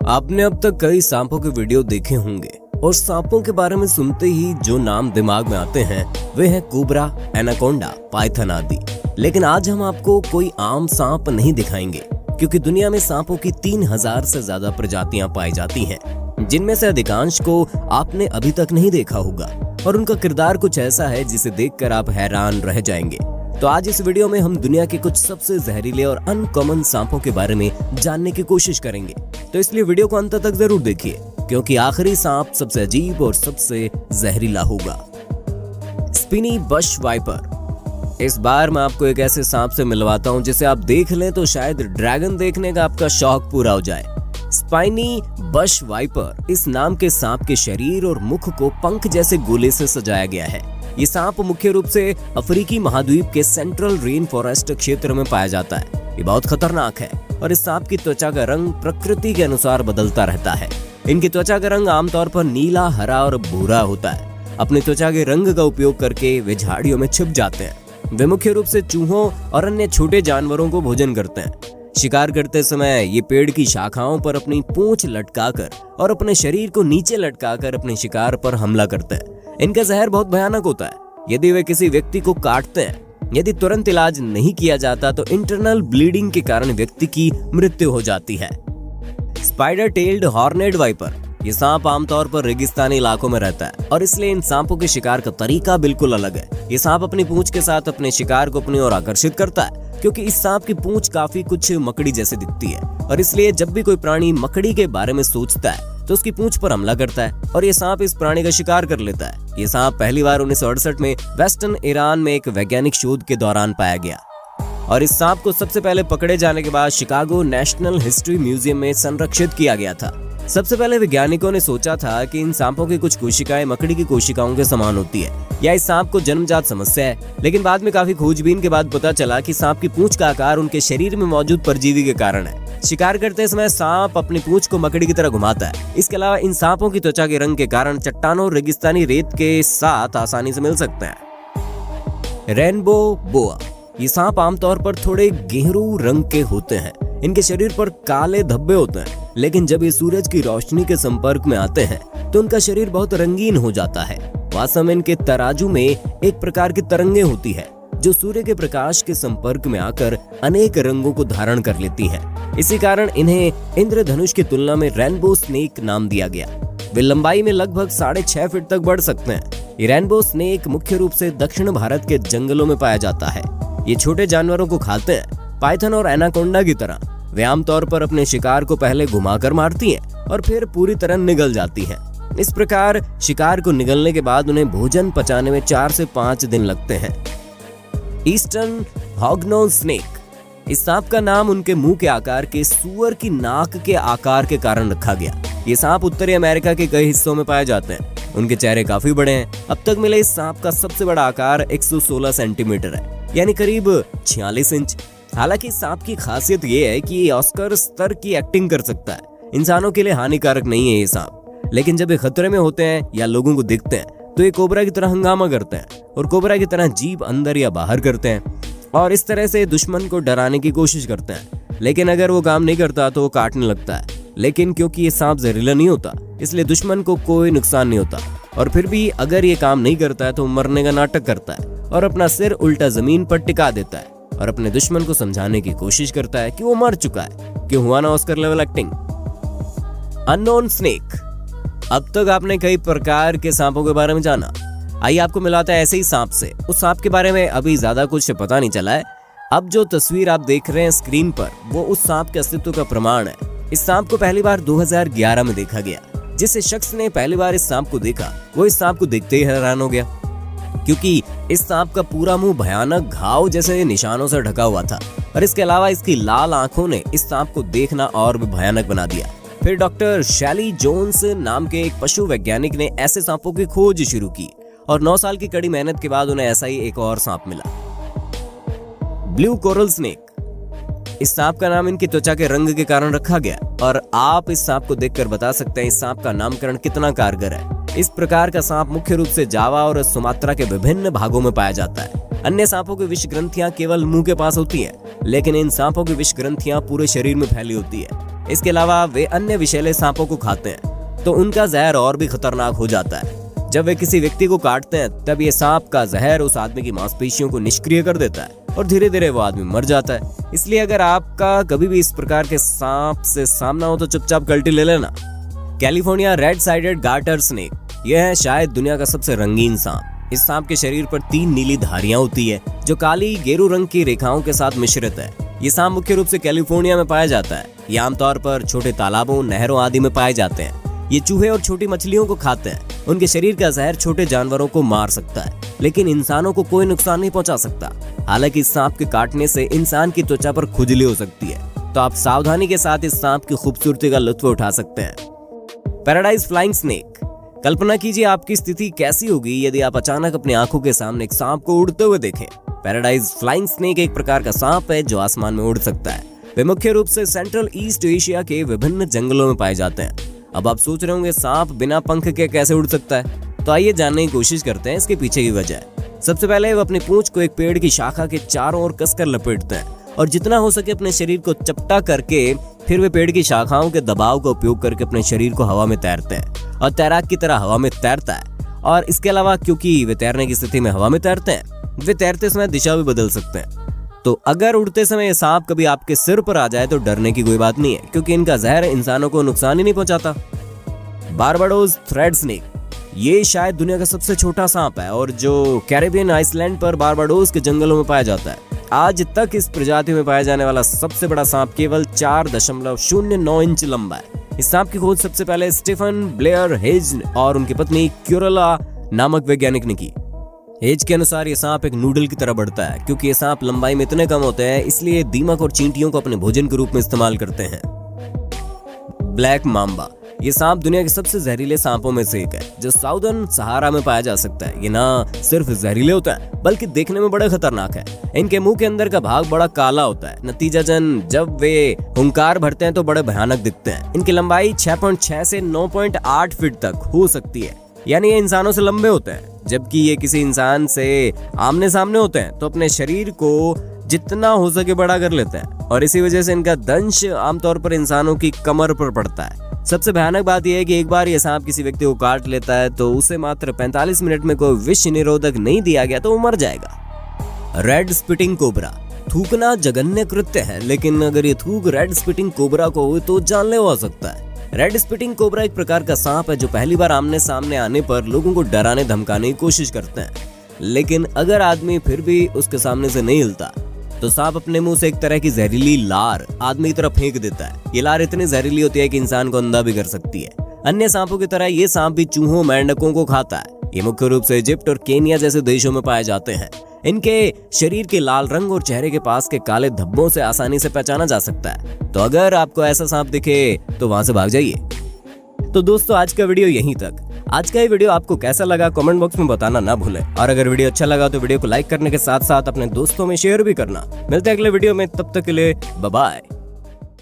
आपने अब तक कई सांपों के वीडियो देखे होंगे और सांपों के बारे में सुनते ही जो नाम दिमाग में आते हैं वे हैं कोबरा, एनाकोंडा, पाइथन आदि। लेकिन आज हम आपको कोई आम सांप नहीं दिखाएंगे, क्योंकि दुनिया में सांपों की 3000 से ज्यादा प्रजातियां पाई जाती हैं, जिनमें से अधिकांश को आपने अभी तक नहीं देखा होगा और उनका किरदार कुछ ऐसा है जिसे देखकर आप हैरान रह जाएंगे। तो आज इस वीडियो में हम दुनिया के कुछ सबसे जहरीले और अनकॉमन सांपों के बारे में जानने की कोशिश करेंगे। तो इसलिए वीडियो को अंत तक जरूर देखिए, क्योंकि आखिरी सांप सबसे अजीब और सबसे जहरीला होगा। स्पिनी बश वाइपर। इस बार मैं आपको एक ऐसे सांप से मिलवाता हूं जिसे आप देख लें तो शायद ड्रैगन देखने का आपका शौक पूरा हो जाए। स्पाइनी बश वाइपर इस नाम के सांप के शरीर और मुख को पंख जैसे गोले से सजाया गया है। ये सांप मुख्य रूप से अफ्रीकी महाद्वीप के सेंट्रल रेन फॉरेस्ट क्षेत्र में पाया जाता है। ये बहुत खतरनाक है और इस सांप की त्वचा का रंग प्रकृति के अनुसार बदलता रहता है। इनकी त्वचा का रंग आमतौर पर नीला, हरा और भूरा होता है। अपनी त्वचा के रंग का उपयोग करके वे झाड़ियों में छिप जाते हैं। वे मुख्य रूप से चूहों और अन्य छोटे जानवरों को भोजन करते हैं। शिकार करते समय ये पेड़ की शाखाओं पर अपनी पूंछ लटकाकर और अपने शरीर को नीचे लटकाकर अपने शिकार पर हमला करते हैं। इनका जहर बहुत भयानक होता है। यदि वे किसी व्यक्ति को काटते हैं, यदि तुरंत इलाज नहीं किया जाता तो इंटरनल ब्लीडिंग के कारण व्यक्ति की मृत्यु हो जाती है। Spider tailed horned viper. ये सांप आमतौर पर रेगिस्तानी इलाकों में रहता है और इसलिए इन सांपों के शिकार का तरीका बिल्कुल अलग है। ये सांप अपनी पूंछ के साथ अपने शिकार को अपनी ओर आकर्षित करता है, क्योंकि इस सांप की पूंछ काफी कुछ मकड़ी जैसे दिखती है और इसलिए जब भी कोई प्राणी मकड़ी के बारे में सोचता है तो उसकी पूंछ पर हमला करता है और ये सांप इस प्राणी का शिकार कर लेता है। ये सांप पहली बार 1968 में वेस्टर्न ईरान में एक वैज्ञानिक शोध के दौरान पाया गया और इस सांप को सबसे पहले पकड़े जाने के बाद शिकागो नेशनल हिस्ट्री म्यूजियम में संरक्षित किया गया था। सबसे पहले वैज्ञानिकों ने सोचा था कि इन सांपों की कुछ कोशिकाएं मकड़ी की कोशिकाओं के समान होती है या इस सांप को जन्मजात समस्या है, लेकिन बाद में काफी खोजबीन के बाद पता चला कि सांप की पूंछ का आकार उनके शरीर में मौजूद परजीवी के कारण है। शिकार करते समय सांप अपनी पूंछ को मकड़ी की तरह घुमाता है। इसके अलावा इन सांपों की त्वचा के रंग के कारण चट्टानों और रेगिस्तानी रेत के साथ आसानी से मिल सकते हैं। रेनबो बोआ। ये सांप आमतौर पर थोड़े गेहरू रंग के होते हैं। इनके शरीर पर काले धब्बे होते हैं, लेकिन जब ये सूरज की रोशनी के संपर्क में आते हैं तो उनका शरीर बहुत रंगीन हो जाता है। वास्तव में इनके तराजू में एक प्रकार की तरंगे होती है जो सूर्य के प्रकाश के संपर्क में आकर अनेक रंगों को धारण कर लेती हैं। इसी कारण इन्हें इंद्रधनुष की तुलना में रेनबो स्नेक नाम दिया गया। वे लंबाई में लगभग 6.5 फीट तक बढ़ सकते हैं। ये रेनबो स्नेक मुख्य रूप से दक्षिण भारत के जंगलों में पाया जाता है। ये छोटे जानवरों को खाते हैं। पाइथन और एनाकोंडा की तरह वे आमतौर पर अपने शिकार को पहले घुमाकर मारती हैं और फिर पूरी तरह निगल जाती हैं। इस प्रकार शिकार को निगलने के बाद उन्हें भोजन पचाने में 4 से 5 दिन लगते हैं। Eastern hognose snake. इस सांप का नाम उनके मुंह के आकार के सूअर की नाक के आकार के कारण रखा गया। ये सांप उत्तरी अमेरिका के कई हिस्सों में पाए जाते हैं। उनके चेहरे काफी बड़े हैं। अब तक मिले इस सांप का सबसे बड़ा आकार 116 सेंटीमीटर है, यानी करीब 46 इंच। हालांकि इस सांप की खासियत ये है कि ये ऑस्कर स्तर की एक्टिंग कर सकता है। इंसानों के लिए हानिकारक नहीं है ये सांप, लेकिन जब ये खतरे में होते हैं या लोगों को दिखते हैं तो ये कोबरा की तरह हंगामा करते हैं और कोबरा की तरह जीभ अंदर या बाहर करते हैं और इस तरह से दुश्मन को डराने की कोशिश करते हैं। लेकिन अगर वो काम नहीं करता तो वो काटने लगता है। लेकिन क्योंकि ये सांप जहरीला नहीं होता, इसलिए दुश्मन को कोई नुकसान नहीं होता। और फिर भी अगर ये काम नहीं करता है तो मरने का नाटक करता है और अपना सिर उल्टा जमीन पर टिका देता है और अपने दुश्मन को समझाने की कोशिश करता है कि वो मर चुका है। क्यों हुआ ना Oscar level acting. Unknown snake. अब तक आपने कई प्रकार के सांपों के बारे में जाना। आइए आपको मिलाता है ऐसे ही सांप से। उस सांप के बारे में अभी ज्यादा कुछ पता नहीं चला है। अब जो तस्वीर आप देख रहे हैं स्क्रीन पर, वो उस सांप के अस्तित्व का प्रमाण है। इस सांप को पहली बार 2011 में देखा गया। जिस शख्स ने पहली बार इस सांप को देखा वो इस सांप को देखते ही हैरान हो गया, क्योंकि इस सांप का पूरा मुंह भयानक घाव जैसे निशानों से ढका हुआ था और इसके अलावा इसकी लाल आंखों ने इस सांप को देखना और भी भयानक बना दिया। फिर डॉक्टर शैली जोन्स नाम के एक पशु वैज्ञानिक ने ऐसे सांपों की खोज शुरू की और 9 साल की कड़ी मेहनत के बाद उन्हें ऐसा ही एक और सांप मिला, ब्लू कोरल स्नेक। इस सांप का नाम इनकी त्वचा के रंग के कारण रखा गया और आप इस सांप को देखकर बता सकते हैं इस सांप का नामकरण कितना कारगर है। इस प्रकार का सांप मुख्य रूप से जावा और सुमात्रा के विभिन्न भागों में पाया जाता है। अन्य सांपों की विष ग्रंथियां केवल मुंह के पास होती हैं, लेकिन इन सांपों की विष ग्रंथियां पूरे शरीर में फैली होती है। इसके अलावा वे अन्य विषैले सांपों को खाते हैं तो उनका जहर और भी खतरनाक हो जाता है। जब वे किसी व्यक्ति को काटते हैं तब ये सांप का जहर उस आदमी की मांसपेशियों को निष्क्रिय कर देता है और धीरे धीरे वो आदमी मर जाता है। इसलिए अगर आपका कभी भी इस प्रकार के सांप से सामना हो तो चुपचाप कल्टी ले लेना। California red sided garter snake, यह है शायद दुनिया का सबसे रंगीन सांप। इस सांप के शरीर पर 3 नीली धारियां होती है जो काली गेरू रंग की रेखाओं के साथ मिश्रित है। ये सांप मुख्य रूप से कैलिफोर्निया में पाया जाता है। ये आमतौर पर छोटे तालाबों, नहरों आदि में पाए जाते हैं। ये चूहे और छोटी मछलियों को खाते हैं। उनके शरीर का जहर छोटे जानवरों को मार सकता है, लेकिन इंसानों को कोई नुकसान नहीं पहुंचा सकता। हालांकि इस सांप के काटने से इंसान की त्वचा पर खुजली हो सकती है, तो आप सावधानी के साथ इस सांप की खूबसूरती का लुत्फ उठा सकते हैं। पैराडाइज फ्लाइंग स्नेक, कल्पना कीजिए आपकी स्थिति कैसी होगी यदि आप अचानक अपनी आंखों के सामने एक सांप को उड़ते हुए देखें। पैराडाइज फ्लाइंग स्नेक एक प्रकार का सांप है जो आसमान में उड़ सकता है। वे मुख्य रूप से सेंट्रल ईस्ट एशिया के विभिन्न जंगलों में पाए जाते हैं। अब आप सोच रहे होंगे सांप बिना पंख के कैसे उड़ सकता है, तो आइए जानने की कोशिश करते हैं इसके पीछे की वजह। सबसे पहले वो अपनी पूंछ को एक पेड़ की शाखा के चारों ओर कसकर लपेटते हैं और जितना हो सके अपने शरीर को चपटा करके फिर वे पेड़ की शाखाओं के दबाव का उपयोग करके अपने शरीर को हवा में तैरते हैं और तैराक की तरह हवा में तैरता है। और इसके अलावा क्योंकि वे तैरने की स्थिति में हवा में तैरते हैं, वे तैरते समय दिशा भी बदल सकते हैं। तो अगर उड़ते समय ये सांप कभी आपके सिर पर आ जाए तो डरने की कोई बात नहीं है, क्योंकि इनका जहर इंसानों को नुकसान ही नहीं पहुंचाता। बारबाडोस थ्रेड स्नेक, ये शायद दुनिया का सबसे छोटा सांप है और जो कैरेबियन आइसलैंड पर बारबाडोस के जंगलों में पाया जाता है। आज तक इस प्रजाति में पाया जाने वाला सबसे बड़ा सांप केवल 4.09 इंच लंबा है। इस सांप की खोज सबसे पहले स्टीफन ब्लेयर हेज और उनकी पत्नी क्यूरेला नामक वैज्ञानिक ने की। हेज के अनुसार ये सांप एक नूडल की तरह बढ़ता है। क्योंकि ये सांप लंबाई में इतने कम होते हैं, इसलिए दीमक और चींटियों को अपने भोजन के रूप में इस्तेमाल करते हैं। ब्लैक मांबा, ये सांप दुनिया के सबसे जहरीले सांपों में से एक है जो साउदर्न सहारा में पाया जा सकता है। ये ना सिर्फ जहरीले होता है बल्कि देखने में बड़े खतरनाक है। इनके मुंह के अंदर का भाग बड़ा काला होता है। नतीजतन जब वे हुंकार भरते हैं तो बड़े भयानक दिखते हैं। इनकी लंबाई 6.6 से 9.8 फीट तक हो सकती है, यानी ये इंसानों से लंबे होते हैं। जबकि ये किसी इंसान से आमने सामने होते हैं तो अपने शरीर को जितना हो सके बड़ा कर लेते हैं और इसी वजह से इनका दंश आमतौर पर इंसानों की कमर पर पड़ता है। सबसे भयानक बात यह है कि एक बार ये सांप किसी व्यक्ति को काट लेता है तो उसे मात्र 45 मिनट में कोई विष निरोधक नहीं दिया गया तो वो मर जाएगा। रेड स्पिटिंग कोबरा, थूकना जघन्य कृत्य है, लेकिन अगर ये थूक रेड स्पिटिंग कोबरा को हो तो जानलेवा हो सकता है। रेड स्पिटिंग कोबरा एक प्रकार का सांप है जो पहली बार आमने सामने आने पर लोगों को डराने धमकाने की कोशिश करते हैं, लेकिन अगर आदमी फिर भी उसके सामने से नहीं हिलता तो सांप अपने मुंह से एक तरह की जहरीली लार आदमी की तरफ फेंक देता है। ये लार इतनी जहरीली होती है कि इंसान को अंधा भी कर सकती है। अन्य सांपों की तरह ये सांप भी चूहों, मेंढकों को खाता है। ये मुख्य रूप से इजिप्ट और केनिया जैसे देशों में पाए जाते हैं। इनके शरीर के लाल रंग और चेहरे के पास के काले धब्बों से आसानी से पहचाना जा सकता है। तो अगर आपको ऐसा सांप दिखे तो वहां से भाग जाइए। तो दोस्तों आज का वीडियो यहीं तक। आज का ये वीडियो आपको कैसा लगा कमेंट बॉक्स में बताना ना भूलें, और अगर वीडियो अच्छा लगा तो वीडियो को लाइक करने के साथ साथ अपने दोस्तों में शेयर भी करना। मिलते हैं अगले वीडियो में, तब तक के लिए बाय बाय।